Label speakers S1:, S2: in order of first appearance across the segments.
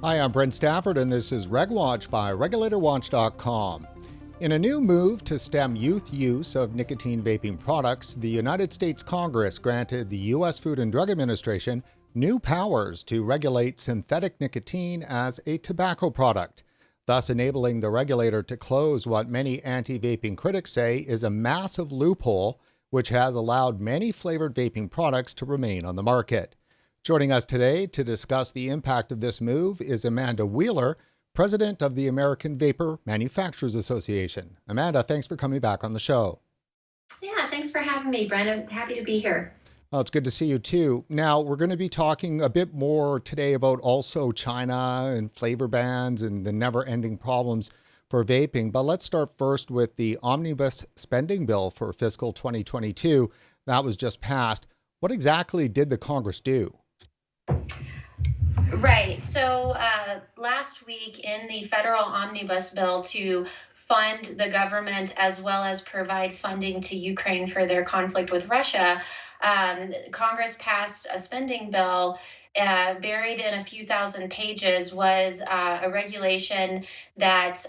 S1: Hi, I'm Brent Stafford, and this is RegWatch by RegulatorWatch.com. In a new move to stem youth use of nicotine vaping products, the United States Congress granted the U.S. Food and Drug Administration new powers to regulate synthetic nicotine as a tobacco product, thus enabling the regulator to close what many anti-vaping critics say is a massive loophole which has allowed many flavored vaping products to remain on the market. Joining us today to discuss the impact of this move is Amanda Wheeler, president of the American Vapor Manufacturers Association. Amanda, thanks for coming back on the show.
S2: Yeah, thanks for having me, Brent. I'm happy to be here.
S1: Well, it's good to see you too. Now, we're going to be talking a bit more today about also China and flavor bans and the never-ending problems for vaping. But let's start first with the omnibus spending bill for fiscal 2022. That was just passed. What exactly did the Congress do?
S2: Right. So last week in the federal omnibus bill to fund the government as well as provide funding to Ukraine for their conflict with Russia, Congress passed a spending bill. Buried in a few thousand pages was a regulation that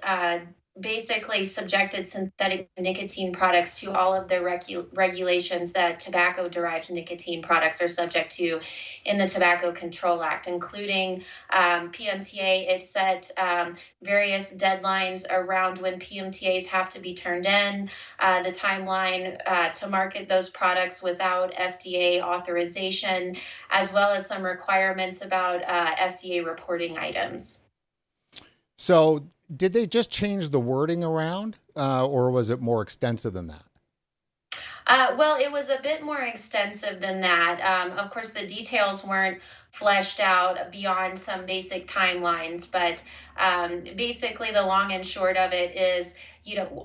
S2: basically subjected synthetic nicotine products to all of the regulations that tobacco-derived nicotine products are subject to in the Tobacco Control Act, including PMTA. It set various deadlines around when PMTAs have to be turned in, the timeline to market those products without FDA authorization, as well as some requirements about FDA reporting items.
S1: So did they just change the wording around or was it more extensive than that?
S2: Well, it was a bit more extensive than that. Of course, the details weren't fleshed out beyond some basic timelines, but basically the long and short of it is,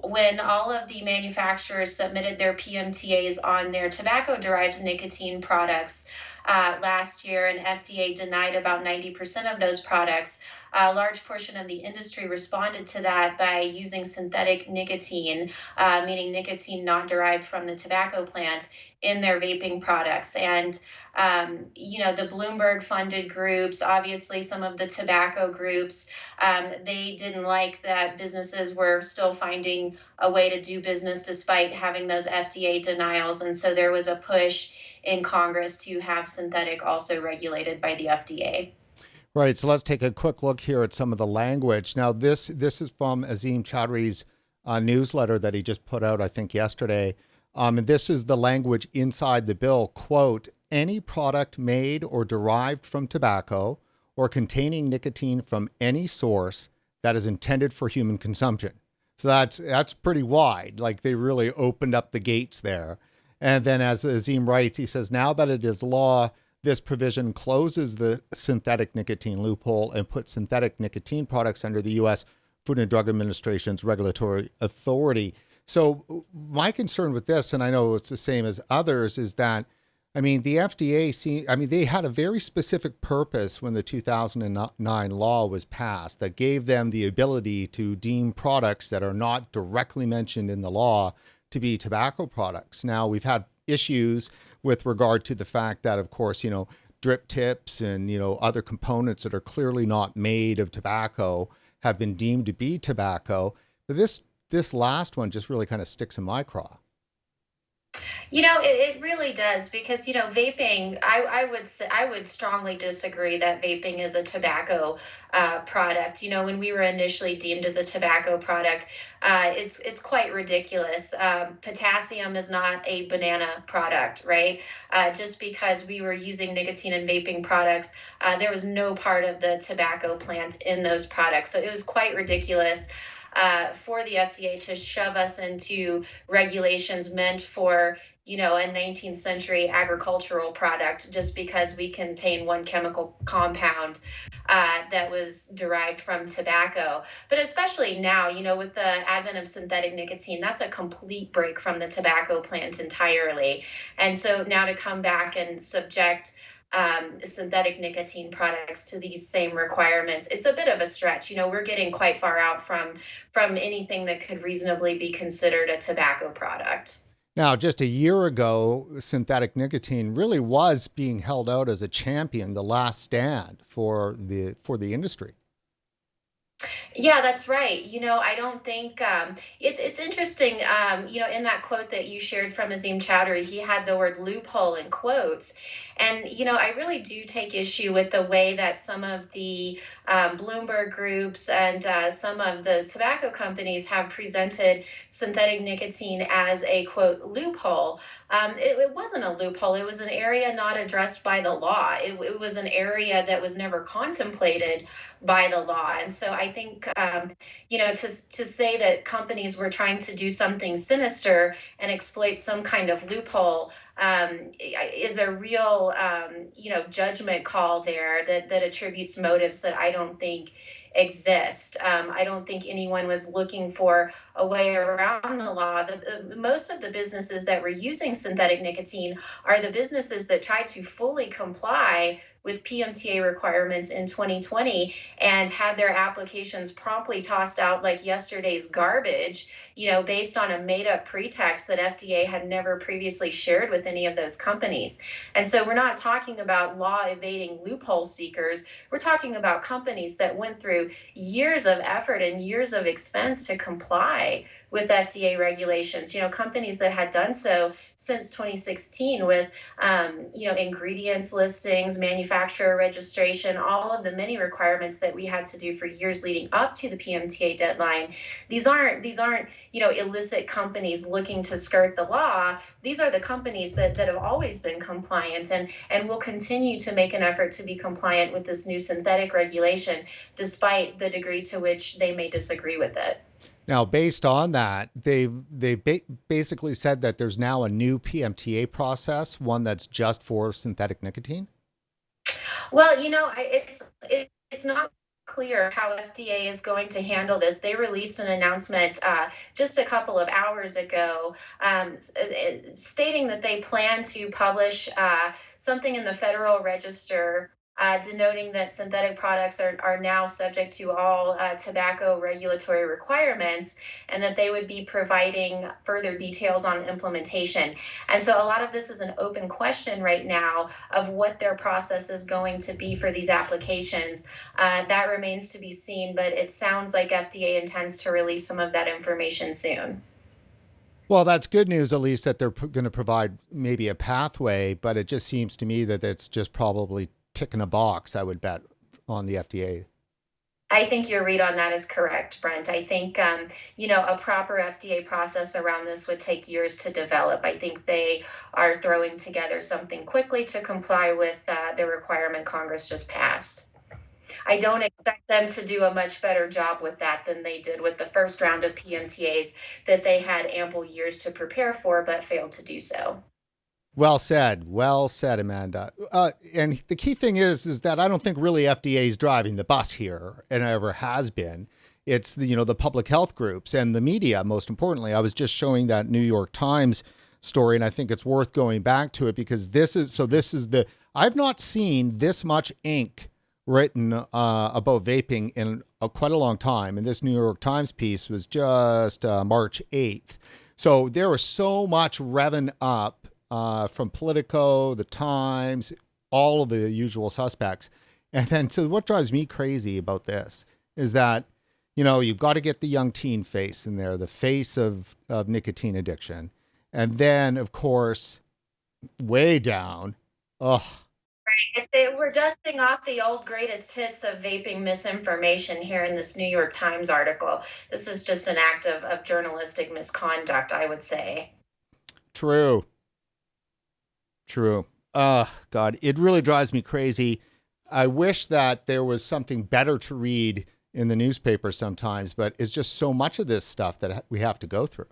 S2: when all of the manufacturers submitted their PMTAs on their tobacco-derived nicotine products last year, and FDA denied about 90% of those products, a large portion of the industry responded to that by using synthetic nicotine, meaning nicotine not derived from the tobacco plant, in their vaping products. And, the Bloomberg funded groups, obviously some of the tobacco groups, they didn't like that businesses were still finding a way to do business despite having those FDA denials. And so there was a push in Congress to have synthetic also regulated by the FDA.
S1: Right. So let's take a quick look here at some of the language. Now, this is from Azim Chowdhury's newsletter that he just put out, I think, yesterday. And this is the language inside the bill. Quote, any product made or derived from tobacco or containing nicotine from any source that is intended for human consumption. So that's pretty wide. Like they really opened up the gates there. And then as Azim writes, he says, now that it is law, this provision closes the synthetic nicotine loophole and puts synthetic nicotine products under the U.S. Food and Drug Administration's regulatory authority. So my concern with this, and I know it's the same as others, is that, the FDA, they had a very specific purpose when the 2009 law was passed that gave them the ability to deem products that are not directly mentioned in the law to be tobacco products. Now, we've had issues with regard to the fact that, of course, drip tips and, other components that are clearly not made of tobacco have been deemed to be tobacco. But this last one just really kind of sticks in my craw.
S2: It really does because, vaping, I would strongly disagree that vaping is a tobacco product. When we were initially deemed as a tobacco product, it's quite ridiculous. Potassium is not a banana product, right? Just because we were using nicotine and vaping products, there was no part of the tobacco plant in those products. So it was quite ridiculous for the FDA to shove us into regulations meant for, a 19th century agricultural product just because we contain one chemical compound that was derived from tobacco. But especially now, with the advent of synthetic nicotine, that's a complete break from the tobacco plant entirely. And so now to come back and subject synthetic nicotine products to these same requirements, it's a bit of a stretch. We're getting quite far out from anything that could reasonably be considered a tobacco product.
S1: Now, just a year ago, synthetic nicotine really was being held out as a champion, the last stand for the industry.
S2: Yeah, that's right. I don't think it's interesting. In that quote that you shared from Azim Chowdhury, he had the word loophole in quotes, and I really do take issue with the way that some of the Bloomberg groups and some of the tobacco companies have presented synthetic nicotine as a quote loophole. It wasn't a loophole. It was an area not addressed by the law. It was an area that was never contemplated by the law. And so I think, to say that companies were trying to do something sinister and exploit some kind of loophole is a real, judgment call there that attributes motives that I don't think exist. I don't think anyone was looking for a way around the law. Most of the businesses that were using synthetic nicotine are the businesses that tried to fully comply with PMTA requirements in 2020 and had their applications promptly tossed out like yesterday's garbage, based on a made up pretext that FDA had never previously shared with any of those companies. And so we're not talking about law evading loophole seekers. We're talking about companies that went through years of effort and years of expense to comply with FDA regulations, companies that had done so since 2016 with, ingredients listings, manufacturer registration, all of the many requirements that we had to do for years leading up to the PMTA deadline. These aren't, illicit companies looking to skirt the law. These are the companies that have always been compliant and will continue to make an effort to be compliant with this new synthetic regulation, despite the degree to which they may disagree with it.
S1: Now, based on that, they've basically said that there's now a new PMTA process, one that's just for synthetic nicotine.
S2: Well, it's not clear how FDA is going to handle this. They released an announcement just a couple of hours ago, stating that they plan to publish something in the Federal Register, denoting that synthetic products are now subject to all tobacco regulatory requirements, and that they would be providing further details on implementation. And so a lot of this is an open question right now of what their process is going to be for these applications. That remains to be seen, but it sounds like FDA intends to release some of that information soon.
S1: Well, that's good news, at least that they're going to provide maybe a pathway, but it just seems to me that it's just probably ticking a box, I would bet, on the FDA.
S2: I think your read on that is correct, Brent. I think, a proper FDA process around this would take years to develop. I think they are throwing together something quickly to comply with the requirement Congress just passed. I don't expect them to do a much better job with that than they did with the first round of PMTAs that they had ample years to prepare for, but failed to do so.
S1: Well said, Amanda. And the key thing is that I don't think really FDA is driving the bus here, and ever has been. It's the public health groups and the media. Most importantly, I was just showing that New York Times story, and I think it's worth going back to it because I've not seen this much ink written about vaping in quite a long time. And this New York Times piece was just March 8th. So there was so much revving up from Politico, the Times, all of the usual suspects. And then, so what drives me crazy about this is that, you've got to get the young teen face in there, the face of nicotine addiction. And then, of course, way down,
S2: We're dusting off the old greatest hits of vaping misinformation here in this New York Times article. This is just an act of journalistic misconduct, I would say.
S1: True. God, it really drives me crazy. I wish that there was something better to read in the newspaper sometimes, but it's just so much of this stuff that we have to go through.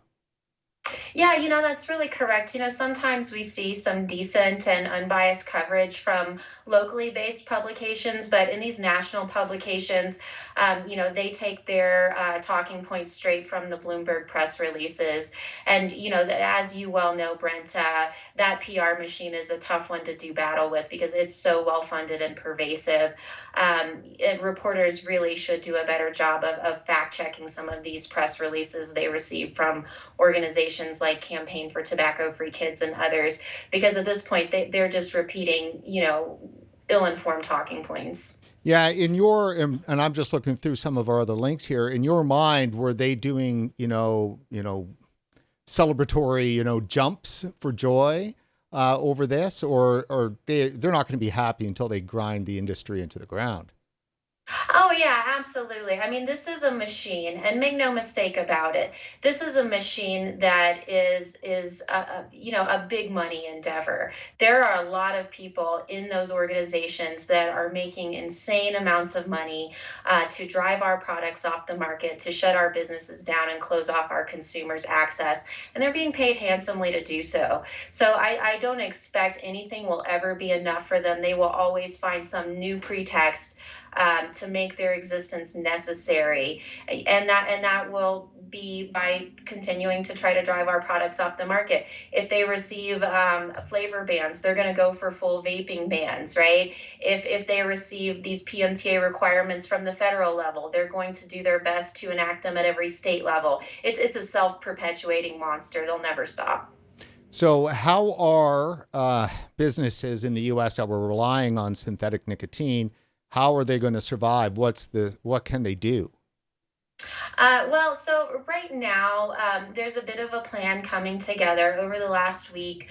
S2: Yeah, that's really correct. Sometimes we see some decent and unbiased coverage from locally based publications, but in these national publications, they take their talking points straight from the Bloomberg press releases. And, as you well know, Brent, that PR machine is a tough one to do battle with because it's so well funded and pervasive. And reporters really should do a better job of fact checking some of these press releases they receive from organizations like Campaign for Tobacco-Free Kids and others, because at this point they're just repeating, ill-informed talking points.
S1: Yeah, and I'm just looking through some of our other links here. In your mind, were they doing, celebratory, jumps for joy over this, or they're not going to be happy until they grind the industry into the ground?
S2: Oh yeah, absolutely. I mean, this is a machine, and make no mistake about it. This is a machine that is a big money endeavor. There are a lot of people in those organizations that are making insane amounts of money to drive our products off the market, to shut our businesses down and close off our consumers' access, and they're being paid handsomely to do so. So I don't expect anything will ever be enough for them. They will always find some new pretext to make their existence necessary, and that will be by continuing to try to drive our products off the market. If they receive flavor bans, they're going to go for full vaping bans, right? If they receive these PMTA requirements from the federal level, they're going to do their best to enact them at every state level. It's a self-perpetuating monster. They'll never stop.
S1: So, how are businesses in the U.S. that were relying on synthetic nicotine? How are they going to survive? What can they do?
S2: So right now, there's a bit of a plan coming together over the last week.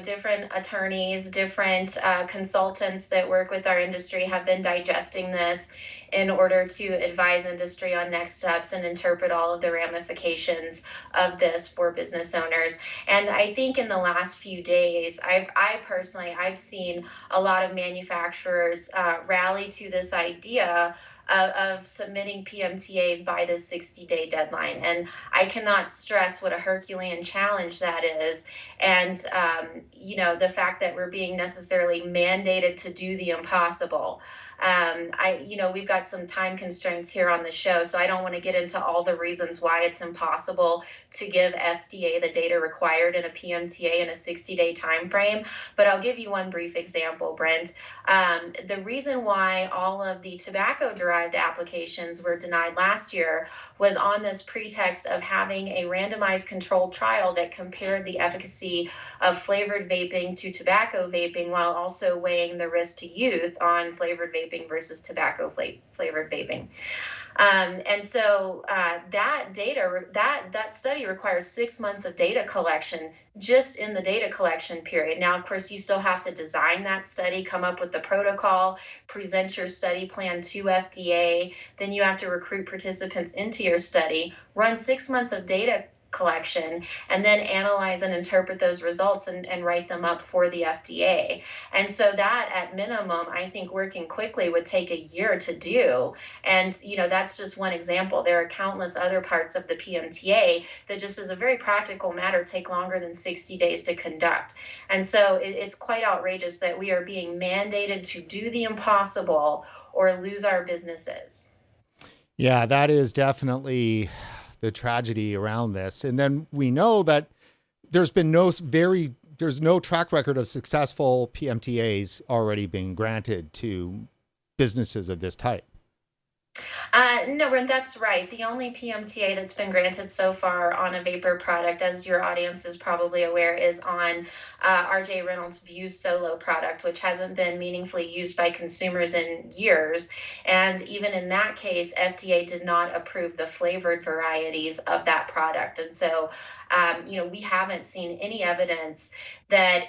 S2: Different attorneys, different consultants that work with our industry have been digesting this in order to advise industry on next steps and interpret all of the ramifications of this for business owners. And I think in the last few days, I've seen a lot of manufacturers rally to this idea of submitting PMTAs by this 60-day deadline. And I cannot stress what a Herculean challenge that is. And, the fact that we're being necessarily mandated to do the impossible. We've got some time constraints here on the show, so I don't want to get into all the reasons why it's impossible to give FDA the data required in a PMTA in a 60-day time frame. But I'll give you one brief example, Brent. The reason why all of the tobacco-derived applications were denied last year was on this pretext of having a randomized controlled trial that compared the efficacy of flavored vaping to tobacco vaping, while also weighing the risk to youth on flavored vaping versus tobacco flavored vaping. That study requires 6 months of data collection just in the data collection period. Now, of course, you still have to design that study, come up with the protocol, present your study plan to FDA. Then you have to recruit participants into your study, run 6 months of data collection, and then analyze and interpret those results and write them up for the FDA. And so that at minimum, I think working quickly would take a year to do. And, that's just one example. There are countless other parts of the PMTA that just as a very practical matter take longer than 60 days to conduct. And so it's quite outrageous that we are being mandated to do the impossible or lose our businesses.
S1: Yeah, that is definitely the tragedy around this. And then we know that there's no track record of successful PMTAs already being granted to businesses of this type.
S2: No, Brent, that's right. The only PMTA that's been granted so far on a vapor product, as your audience is probably aware, is on RJ Reynolds' Views Solo product, which hasn't been meaningfully used by consumers in years. And even in that case, FDA did not approve the flavored varieties of that product. And so, we haven't seen any evidence that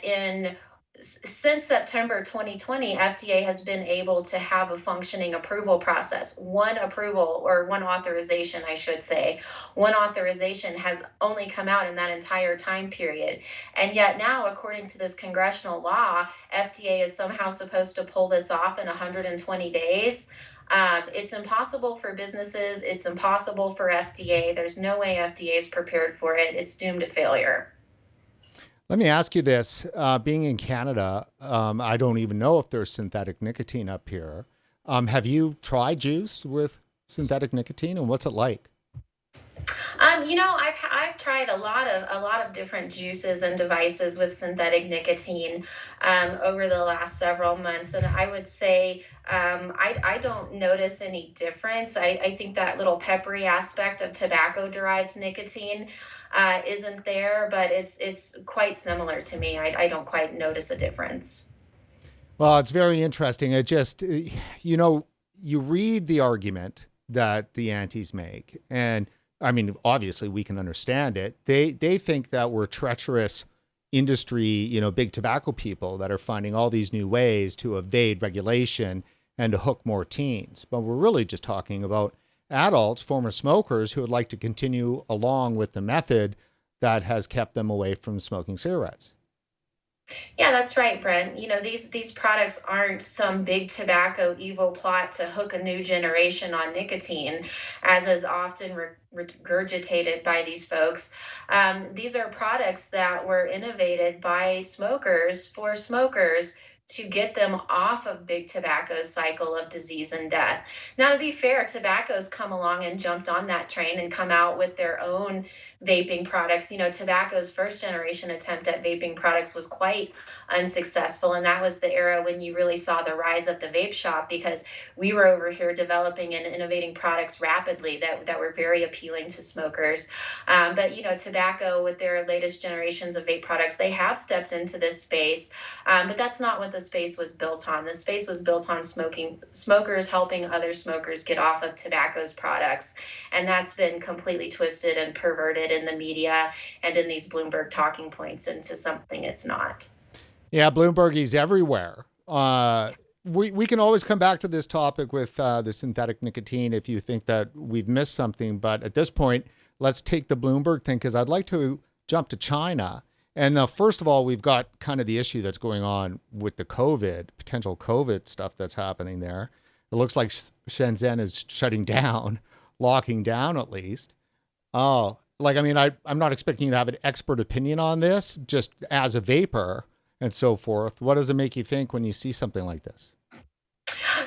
S2: since September 2020, FDA has been able to have a functioning approval process. One authorization, I should say, one authorization has only come out in that entire time period. And yet now, according to this congressional law, FDA is somehow supposed to pull this off in 120 days. It's impossible for businesses. It's impossible for FDA. There's no way FDA is prepared for it. It's doomed to failure.
S1: Let me ask you this. Being in Canada, I don't even know if there's synthetic nicotine up here. Have you tried juice with synthetic nicotine, and what's it like?
S2: I've tried a lot of different juices and devices with synthetic nicotine over the last several months, and I would say I don't notice any difference. I think that little peppery aspect of tobacco-derived nicotine isn't there, but it's quite similar to me. I don't quite notice a difference.
S1: Well, it's very interesting. It just, you read the argument that the antis make, and I mean, obviously, we can understand it. They think that we're treacherous industry, big tobacco people that are finding all these new ways to evade regulation and to hook more teens. But we're really just talking about adults, former smokers, who would like to continue along with the method that has kept them away from smoking cigarettes.
S2: Yeah, that's right, Brent. These products aren't some big tobacco evil plot to hook a new generation on nicotine, as is often regurgitated by these folks. These are products that were innovated by smokers for smokers to get them off of big tobacco's cycle of disease and death. Now, to be fair, tobacco's come along and jumped on that train and come out with their own vaping products. Tobacco's first generation attempt at vaping products was quite unsuccessful. And that was the era when you really saw the rise of the vape shop, because we were over here developing and innovating products rapidly that were very appealing to smokers. But tobacco with their latest generations of vape products, they have stepped into this space. But that's not what the space was built on. The space was built on smokers helping other smokers get off of tobacco's products. And that's been completely twisted and perverted in the media and in these Bloomberg talking points into something it's not.
S1: Yeah, Bloomberg, he's everywhere. We can always come back to this topic with the synthetic nicotine if you think that we've missed something. But at this point, let's take the Bloomberg thing, because I'd like to jump to China. And first of all, we've got kind of the issue that's going on with the potential COVID stuff that's happening there. It looks like Shenzhen is shutting down, locking down at least. Oh, I'm not expecting you to have an expert opinion on this, just as a vapor and so forth. What does it make you think when you see something like this?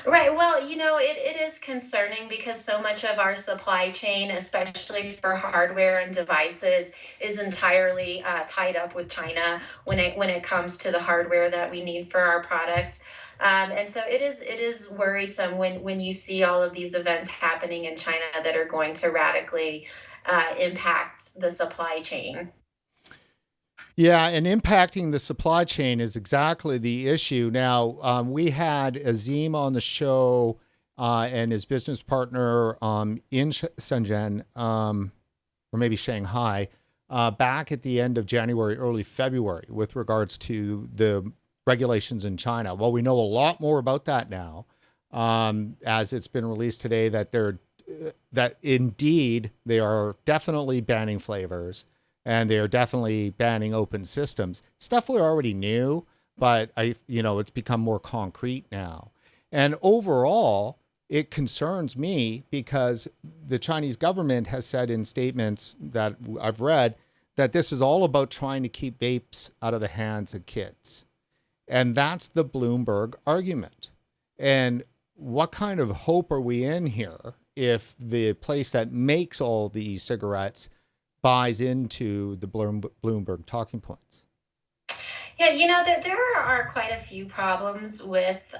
S2: Right. Well, it is concerning because so much of our supply chain, especially for hardware and devices, is entirely tied up with China when it comes to the hardware that we need for our products. And so it is worrisome when you see all of these events happening in China that are going to radically impact the supply chain.
S1: Yeah, and impacting the supply chain is exactly the issue. Now, we had Azim on the show and his business partner in Shenzhen, or maybe Shanghai, back at the end of January, early February, with regards to the regulations in China. Well, we know a lot more about that now, as it's been released today that indeed they are definitely banning flavors. And they are definitely banning open systems. Stuff we already knew, but it's become more concrete now. And overall, it concerns me because the Chinese government has said in statements that I've read that this is all about trying to keep vapes out of the hands of kids. And that's the Bloomberg argument. And what kind of hope are we in here if the place that makes all the cigarettes buys into the Bloomberg talking points?
S2: Yeah, there are quite a few problems with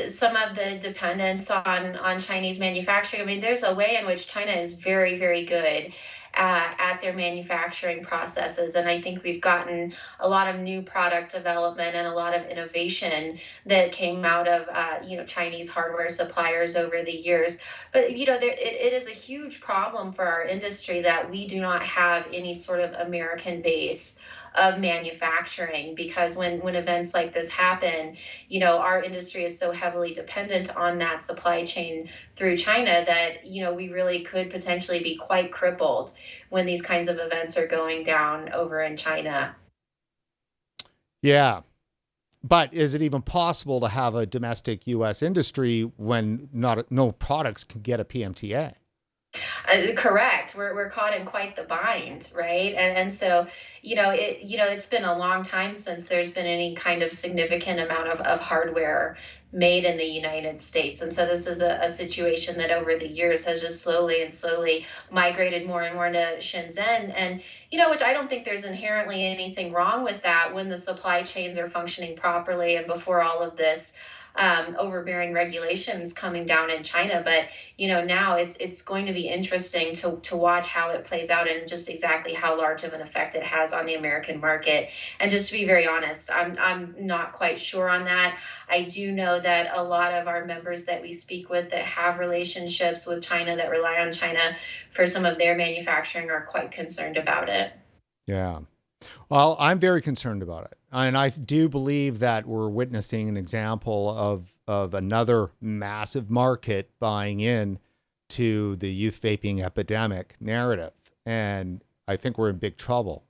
S2: some of the dependence on Chinese manufacturing. I mean, there's a way in which China is very, very good at their manufacturing processes. And I think we've gotten a lot of new product development and a lot of innovation that came out of, Chinese hardware suppliers over the years. But, it is a huge problem for our industry that we do not have any sort of American base of manufacturing, because when events like this happen, our industry is so heavily dependent on that supply chain through China that we really could potentially be quite crippled when these kinds of events are going down over in China.
S1: Yeah. But is it even possible to have a domestic U.S. industry when no products can get a PMTA?
S2: Correct. We're caught in quite the bind, right? And so, it's been a long time since there's been any kind of significant amount of hardware made in the United States. And so this is a situation that over the years has just slowly and slowly migrated more and more into Shenzhen. And, which I don't think there's inherently anything wrong with that when the supply chains are functioning properly and before all of this overbearing regulations coming down in China. But now it's going to be interesting to watch how it plays out and just exactly how large of an effect it has on the American market. And just to be very honest, I'm not quite sure on that. I do know that a lot of our members that we speak with that have relationships with China, that rely on China for some of their manufacturing, are quite concerned about it.
S1: Yeah. Well, I'm very concerned about it. And I do believe that we're witnessing an example of another massive market buying in to the youth vaping epidemic narrative. And I think we're in big trouble.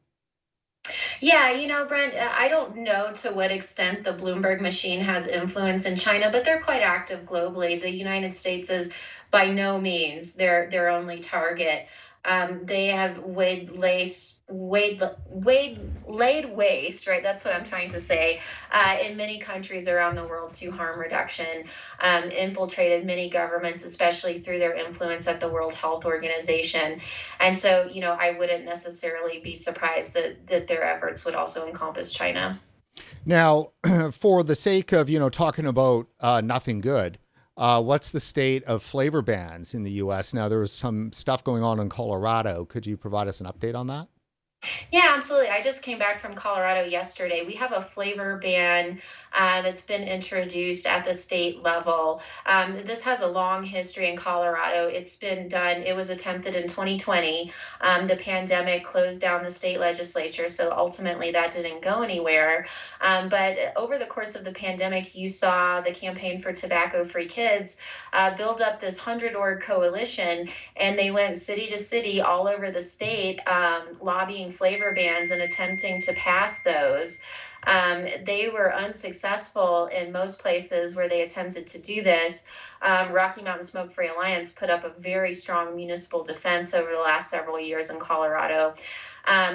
S2: Yeah, Brent, I don't know to what extent the Bloomberg machine has influence in China, but they're quite active globally. The United States is by no means their only target. They have laid waste, right? That's what I'm trying to say, in many countries around the world to harm reduction, infiltrated many governments, especially through their influence at the World Health Organization. And so, I wouldn't necessarily be surprised that their efforts would also encompass China.
S1: Now, for the sake of, talking about nothing good, what's the state of flavor bans in the U.S.? Now, there was some stuff going on in Colorado. Could you provide us an update on that?
S2: Yeah, absolutely. I just came back from Colorado yesterday. We have a flavor ban that's been introduced at the state level. This has a long history in Colorado. It's been done, it was attempted in 2020. The pandemic closed down the state legislature, so ultimately that didn't go anywhere. But over the course of the pandemic, you saw the Campaign for Tobacco Free Kids build up this 100-org coalition, and they went city to city all over the state, lobbying flavor bans and attempting to pass those. They were unsuccessful in most places where they attempted to do this. Rocky Mountain Smoke Free Alliance put up a very strong municipal defense over the last several years in Colorado.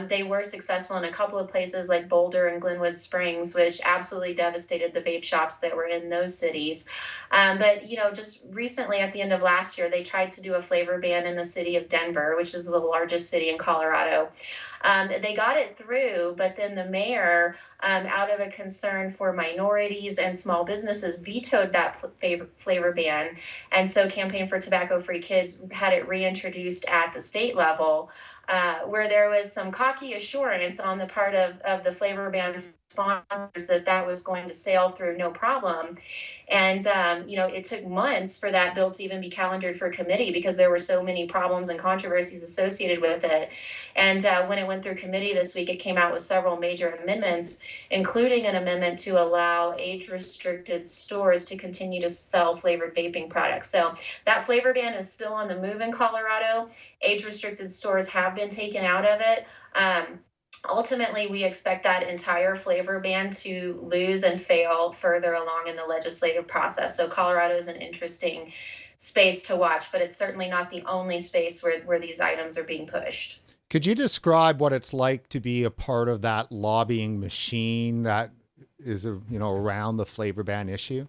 S2: They were successful in a couple of places like Boulder and Glenwood Springs, which absolutely devastated the vape shops that were in those cities. But, just recently at the end of last year, they tried to do a flavor ban in the city of Denver, which is the largest city in Colorado. They got it through, but then the mayor, out of a concern for minorities and small businesses, vetoed that flavor ban. And so Campaign for Tobacco Free Kids had it reintroduced at the state level, where there was some cocky assurance on the part of the flavor ban sponsors that was going to sail through no problem. And, it took months for that bill to even be calendared for committee because there were so many problems and controversies associated with it. And when it went through committee this week, it came out with several major amendments, including an amendment to allow age-restricted stores to continue to sell flavored vaping products. So that flavor ban is still on the move in Colorado. Age-restricted stores have been taken out of it. Ultimately, we expect that entire flavor ban to lose and fail further along in the legislative process. So Colorado is an interesting space to watch, but it's certainly not the only space where these items are being pushed.
S1: Could you describe what it's like to be a part of that lobbying machine that is, around the flavor ban issue?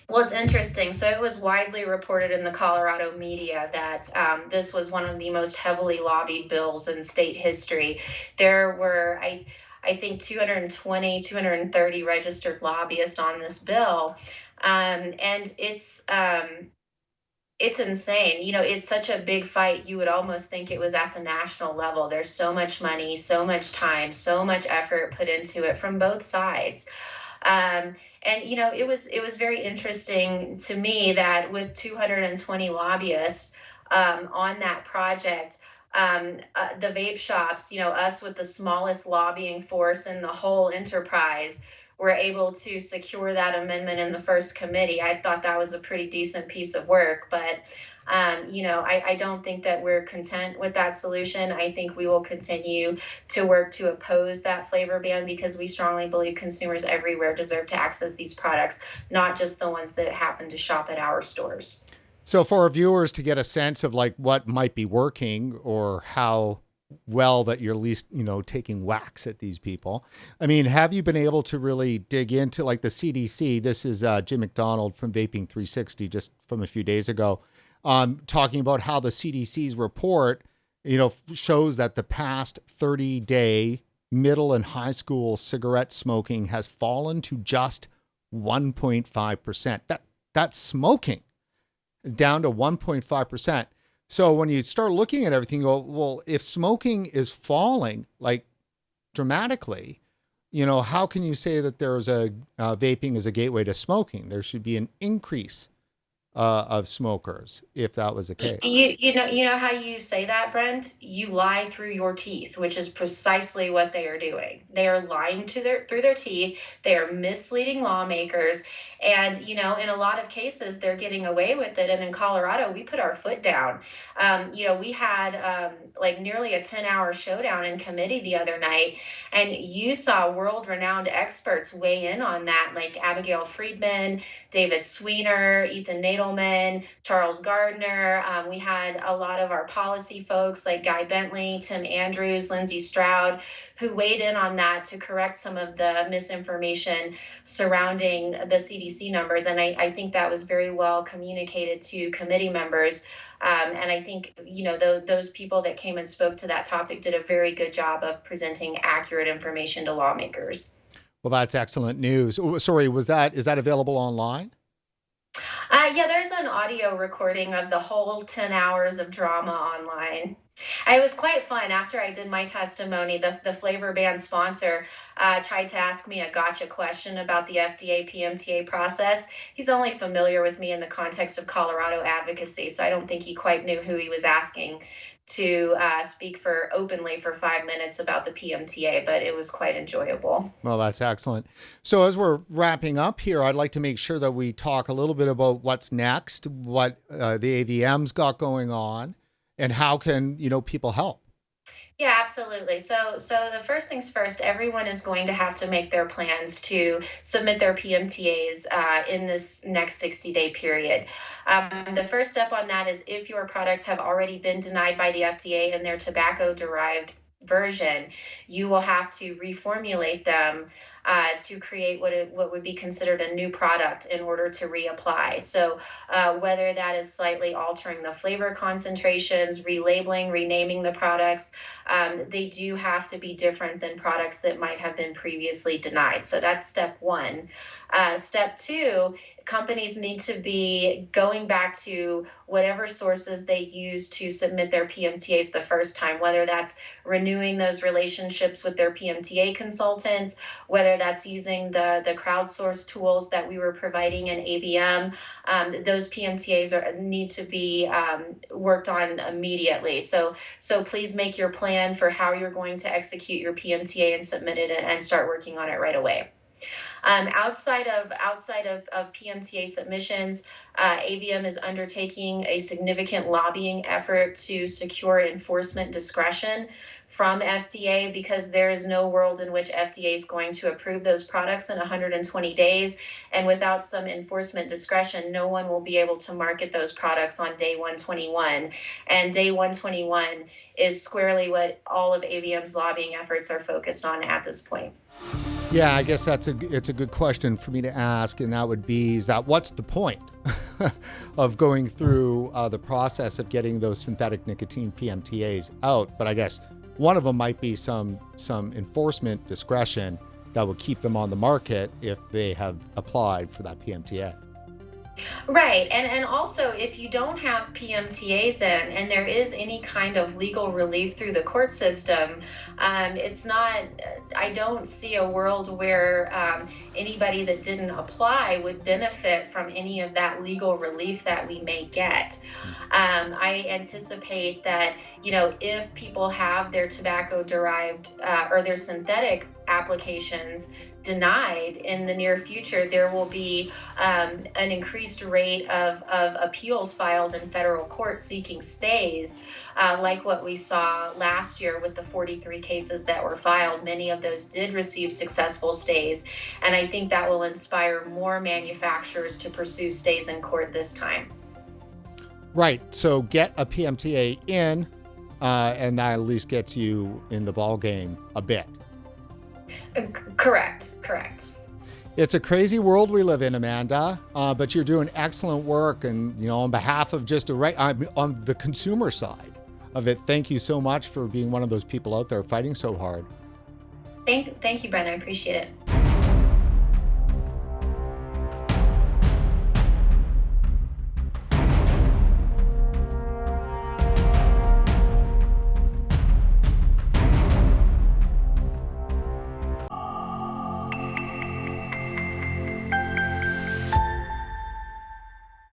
S2: Well, it's interesting. So it was widely reported in the Colorado media that this was one of the most heavily lobbied bills in state history. There were, I think, 220, 230 registered lobbyists on this bill. And it's insane. It's such a big fight. You would almost think it was at the national level. There's so much money, so much time, so much effort put into it from both sides. And it was very interesting to me that with 220 lobbyists on that project, the vape shops, us with the smallest lobbying force in the whole enterprise, were able to secure that amendment in the first committee. I thought that was a pretty decent piece of work, but I don't think that we're content with that solution. I think we will continue to work to oppose that flavor ban because we strongly believe consumers everywhere deserve to access these products, not just the ones that happen to shop at our stores.
S1: So for our viewers to get a sense of like what might be working or how well that you're at least, taking whacks at these people. I mean, have you been able to really dig into like the CDC? This is Jim McDonald from Vaping 360 just from a few days ago, talking about how the CDC's report, shows that the past 30-day middle and high school cigarette smoking has fallen to just 1.5%. That's smoking down to 1.5%. So when you start looking at everything, you go, well, if smoking is falling like dramatically, how can you say that there's vaping is a gateway to smoking? There should be an increase of smokers if that was the case.
S2: You know how you say that, Brent? You lie through your teeth, which is precisely what they are doing. They are lying through their teeth. They are misleading lawmakers. And, in a lot of cases, they're getting away with it. And in Colorado, we put our foot down. We had like nearly a 10-hour showdown in committee the other night. And you saw world-renowned experts weigh in on that, like Abigail Friedman, David Sweener, Ethan Nadelman, Charles Gardner. We had a lot of our policy folks like Guy Bentley, Tim Andrews, Lindsay Stroud, who weighed in on that to correct some of the misinformation surrounding the CDC numbers. And I think that was very well communicated to committee members. And I think, those people that came and spoke to that topic did a very good job of presenting accurate information to lawmakers.
S1: Well, that's excellent news. Sorry, is that available online?
S2: Yeah, there's an audio recording of the whole 10 hours of drama online. It was quite fun. After I did my testimony, the flavor ban sponsor tried to ask me a gotcha question about the FDA PMTA process. He's only familiar with me in the context of Colorado advocacy, so I don't think he quite knew who he was asking to speak openly for 5 minutes about the PMTA, but it was quite enjoyable.
S1: Well, that's excellent. So as we're wrapping up here, I'd like to make sure that we talk a little bit about what's next, what the AVM's got going on, and how can, people help?
S2: Yeah, absolutely. So the first things first, everyone is going to have to make their plans to submit their PMTAs in this next 60-day period. The first step on that is if your products have already been denied by the FDA in their tobacco-derived version, you will have to reformulate them to create what would be considered a new product in order to reapply. So whether that is slightly altering the flavor concentrations, relabeling, renaming the products, they do have to be different than products that might have been previously denied. So that's step one. Step two, companies need to be going back to whatever sources they use to submit their PMTAs the first time, whether that's renewing those relationships with their PMTA consultants, whether that's using the crowdsourced tools that we were providing in AVM. Those PMTAs need to be worked on immediately. So please make your plan for how you're going to execute your PMTA and submit it and start working on it right away. Outside of PMTA submissions, AVM is undertaking a significant lobbying effort to secure enforcement discretion from FDA, because there is no world in which FDA is going to approve those products in 120 days. And without some enforcement discretion, no one will be able to market those products on day 121. And day 121 is squarely what all of AVM's lobbying efforts are focused on at this point.
S1: Yeah, I guess it's a good question for me to ask, and that would be, what's the point of going through the process of getting those synthetic nicotine PMTAs out? But I guess one of them might be some enforcement discretion that would keep them on the market if they have applied for that PMTA.
S2: Right. And also, if you don't have PMTAs in and there is any kind of legal relief through the court system, I don't see a world where anybody that didn't apply would benefit from any of that legal relief that we may get. I anticipate that, if people have their tobacco-derived or their synthetic applications denied in the near future, there will be an increased rate of appeals filed in federal court seeking stays, like what we saw last year with the 43 cases that were filed. Many of those did receive successful stays, and I think that will inspire more manufacturers to pursue stays in court this time.
S1: Right. So get a PMTA in, and that at least gets you in the ball game a bit.
S2: Correct.
S1: It's a crazy world we live in, Amanda, but you're doing excellent work. And, on behalf of just on the consumer side of it, thank you so much for being one of those people out there fighting so hard.
S2: Thank you, Brent. I appreciate it.